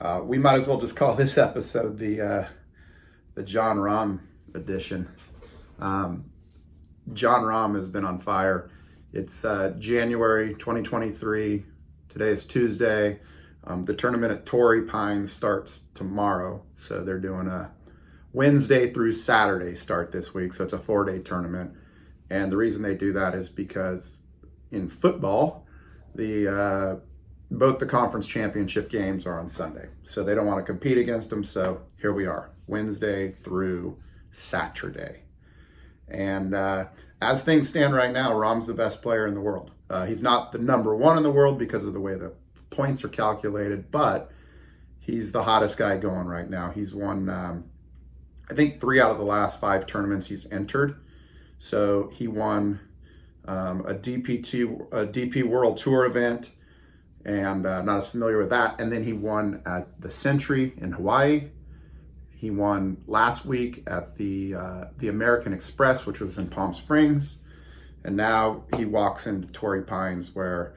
We might as well just call this episode the Jon Rahm edition. Jon Rahm has been on fire. It's January 2023. Today is Tuesday. The tournament at Torrey Pines starts tomorrow. So they're doing a Wednesday through Saturday start this week. So it's a 4-day tournament. And the reason they do that is because in football, both the conference championship games are on Sunday. So they don't want to compete against them. So here we are, Wednesday through Saturday. And as things stand right now, Rahm's the best player in the world. He's not the number one in the world because of the way the points are calculated, but he's the hottest guy going right now. He's won, I think, 3 out of the last 5 tournaments he's entered. So he won a DP World Tour event, and not as familiar with that. And then he won at the Century in Hawaii. He won last week at the American Express, which was in Palm Springs. And now he walks into Torrey Pines, where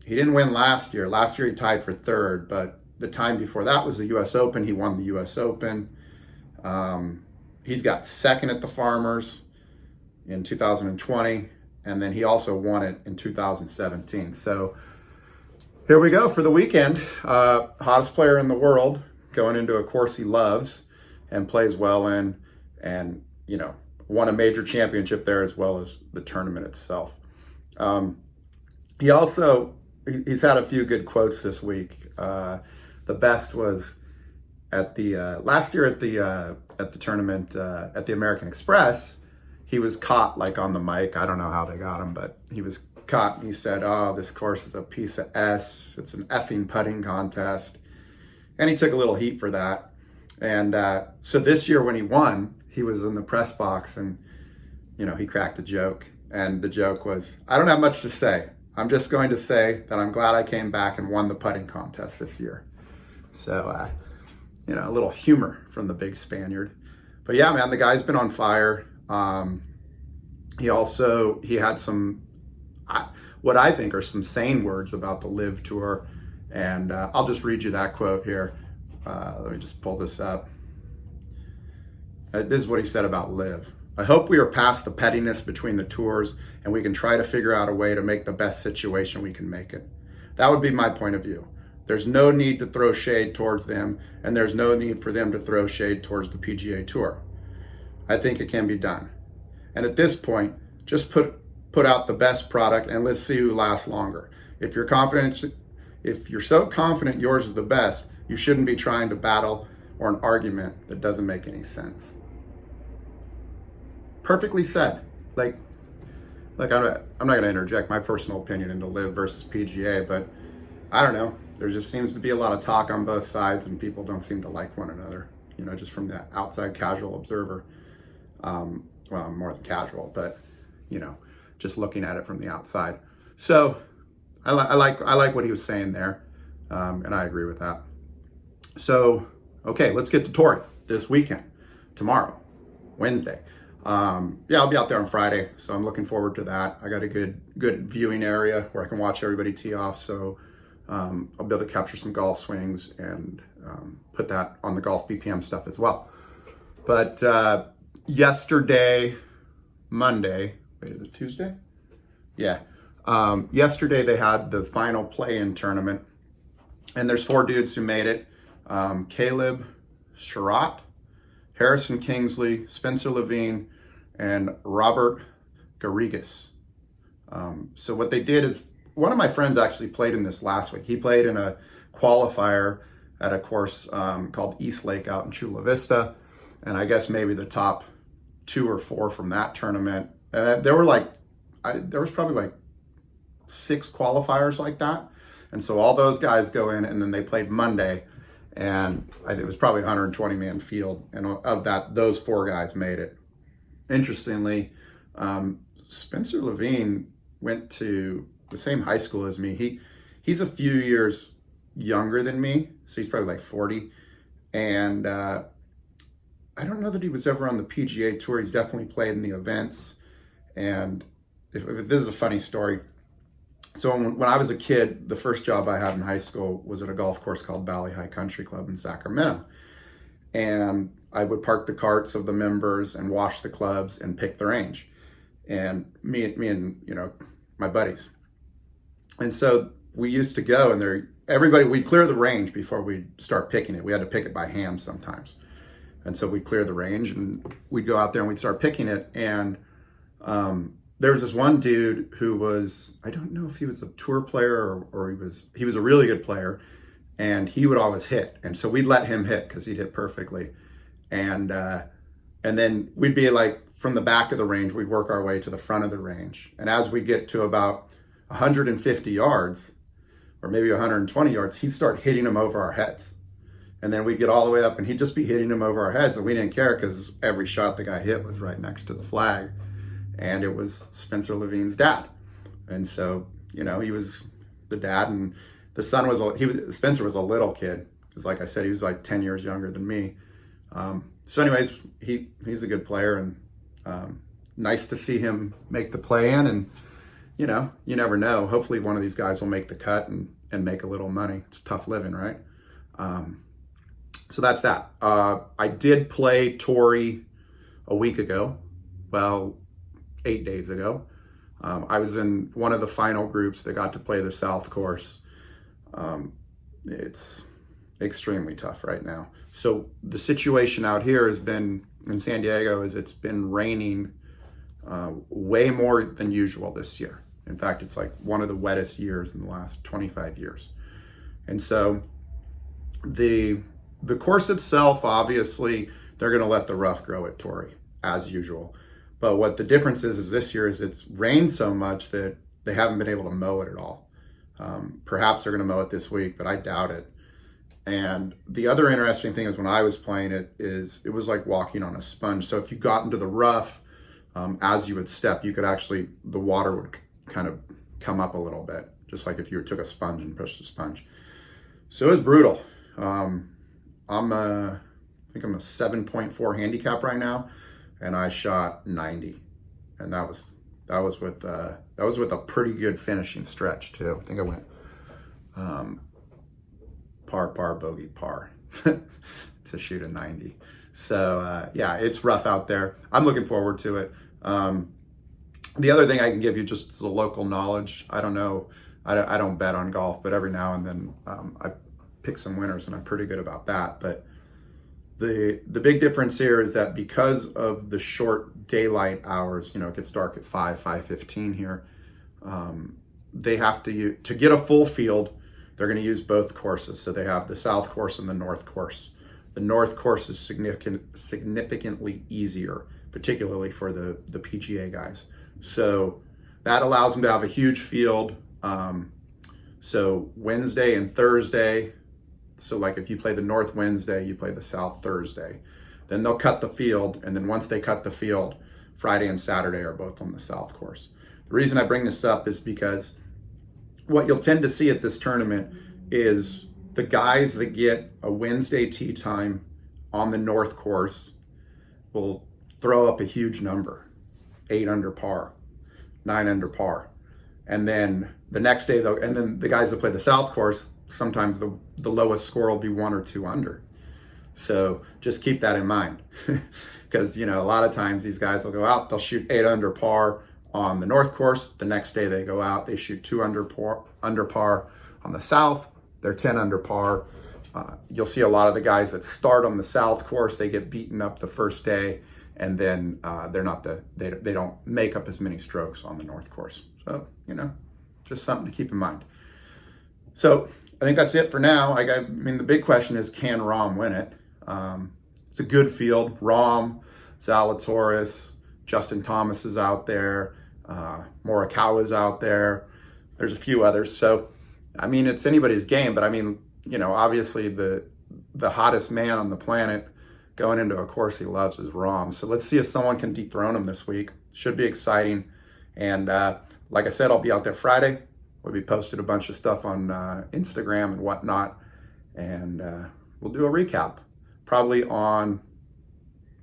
he didn't win last year. Last year he tied for 3rd, but the time before that was the U.S. Open. He won the U.S. Open. He's got 2nd at the Farmers in 2020, and then he also won it in 2017. So here we go for the weekend. Hottest player in the world, going into a course he loves and plays well in, and, you know, won a major championship there as well as the tournament itself. He's had a few good quotes this week. The best was at the last year at the tournament at the American Express. He was caught like on the mic. I don't know how they got him, but he was caught and he said, "Oh, this course is a piece of S. It's an effing putting contest." And he took a little heat for that. And so this year when he won, he was in the press box and, you know, he cracked a joke. And the joke was, "I don't have much to say. I'm just going to say that I'm glad I came back and won the putting contest this year." So, you know, a little humor from the big Spaniard. But yeah, man, the guy's been on fire. He had some, what I think are some sane words about the Live Tour. And I'll just read you that quote here. Let me just pull this up. This is what he said about Live. "I hope we are past the pettiness between the tours and we can try to figure out a way to make the best situation we can make it. That would be my point of view. There's no need to throw shade towards them, and there's no need for them to throw shade towards the PGA Tour. I think it can be done. And at this point, just put out the best product and let's see who lasts longer. If you're so confident yours is the best, you shouldn't be trying to battle or an argument that doesn't make any sense." Perfectly said. Like I'm not going to interject my personal opinion into Live versus PGA, but I don't know. There just seems to be a lot of talk on both sides, and people don't seem to like one another, you know, just from the outside casual observer. Well, I'm more than casual, but, you know, just looking at it from the outside. So I like what he was saying there, and I agree with that. So, okay, let's get to Torrey this weekend, tomorrow, Wednesday. I'll be out there on Friday, so I'm looking forward to that. I got a good viewing area where I can watch everybody tee off, so I'll be able to capture some golf swings and put that on the Golf BPM stuff as well. But yesterday, Monday, wait, is it Tuesday? Yeah. Yesterday they had the final play-in tournament, and there's 4 dudes who made it. Caleb Sherratt, Harrison Kingsley, Spencer Levin, and Robert Garrigues. So what they did is, one of my friends actually played in this last week. He played in a qualifier at a course called East Lake out in Chula Vista. And I guess maybe the top 2 or 4 from that tournament. And there was probably like 6 qualifiers like that. And so all those guys go in, and then they played Monday. And it was probably a 120-man field. And of that, those 4 guys made it. Interestingly, Spencer Levin went to the same high school as me. He's a few years younger than me, so he's probably like 40. And I don't know that he was ever on the PGA Tour. He's definitely played in the events. And this is a funny story. So when I was a kid, the first job I had in high school was at a golf course called Valley High Country Club in Sacramento. And I would park the carts of the members and wash the clubs and pick the range. And me and, my buddies. And so we used to go, and we'd clear the range before we'd start picking it. We had to pick it by hand sometimes. And so we'd clear the range and we'd go out there and we'd start picking it. And there was this one dude who was, I don't know if he was a tour player or he was a really good player, and he would always hit. And so we'd let him hit because he'd hit perfectly. And then we'd be like, from the back of the range, we'd work our way to the front of the range. And as we get to about 150 yards, or maybe 120 yards, he'd start hitting them over our heads. And then we'd get all the way up and he'd just be hitting them over our heads. And we didn't care because every shot the guy hit was right next to the flag. And it was Spencer Levin's dad. And so, he was the dad, and the son Spencer was a little kid. Because like I said, he was like 10 years younger than me. So anyways, he's a good player, and nice to see him make the play in. And, you never know. Hopefully one of these guys will make the cut and make a little money. It's tough living, right? So that's that. I did play Torrey a week ago. Well, 8 days ago. I was in one of the final groups that got to play the South course. It's extremely tough right now. So the situation out here has been, in San Diego, is it's been raining way more than usual this year. In fact, it's like one of the wettest years in the last 25 years. And so the course itself, obviously, they're going to let the rough grow at Torrey, as usual. But what the difference is this year is it's rained so much that they haven't been able to mow it at all. Perhaps they're going to mow it this week, but I doubt it. And the other interesting thing is when I was playing it was like walking on a sponge. So if you got into the rough, as you would step, the water would kind of come up a little bit, just like if you took a sponge and pushed the sponge. So it was brutal. I think I'm a 7.4 handicap right now, and I shot 90, and that was with a pretty good finishing stretch too. I think I went par, bogey, par to shoot a 90. So yeah, it's rough out there. I'm looking forward to it. The other thing I can give you, just as a local knowledge, I don't know, I don't bet on golf, but every now and then I pick some winners, and I'm pretty good about that. But the big difference here is that because of the short daylight hours, it gets dark at 5:15 here. They have to get a full field. They're going to use both courses. So they have the South course and the North course. The North course is significantly easier, particularly for the PGA guys. So that allows them to have a huge field. So Wednesday and Thursday. So like if you play the North Wednesday, you play the South Thursday. Then they'll cut the field. And then once they cut the field, Friday and Saturday are both on the South course. The reason I bring this up is because what you'll tend to see at this tournament is the guys that get a Wednesday tee time on the North course will throw up a huge number, 8 under par, 9 under par. And then the next day, and then the guys that play the South course, sometimes the lowest score will be 1 or 2 under. So just keep that in mind, because a lot of times these guys will go out, they'll shoot 8 under par on the North course. The next day they go out, they shoot 2 under par on the South. They're 10 under par. You'll see a lot of the guys that start on the South course, they get beaten up the first day, and then they don't make up as many strokes on the North course. So just something to keep in mind. So I think that's it for now. I mean, the big question is, can Rahm win it? It's a good field. Rahm, Zalatoris, Justin Thomas is out there. Morikawa's out there. There's a few others. So, I mean, it's anybody's game. But I mean, obviously the hottest man on the planet going into a course he loves is Rahm. So let's see if someone can dethrone him this week. Should be exciting. And like I said, I'll be out there Friday. We'll be posting a bunch of stuff on Instagram and whatnot. And we'll do a recap.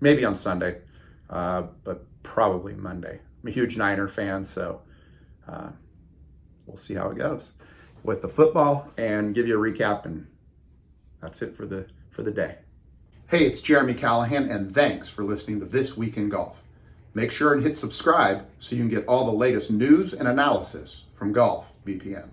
Maybe on Sunday, but probably Monday. I'm a huge Niner fan, so we'll see how it goes with the football and give you a recap, and that's it for the day. Hey, it's Jeremy Callahan, and thanks for listening to This Week in Golf. Make sure and hit subscribe so you can get all the latest news and analysis from Golf BPM.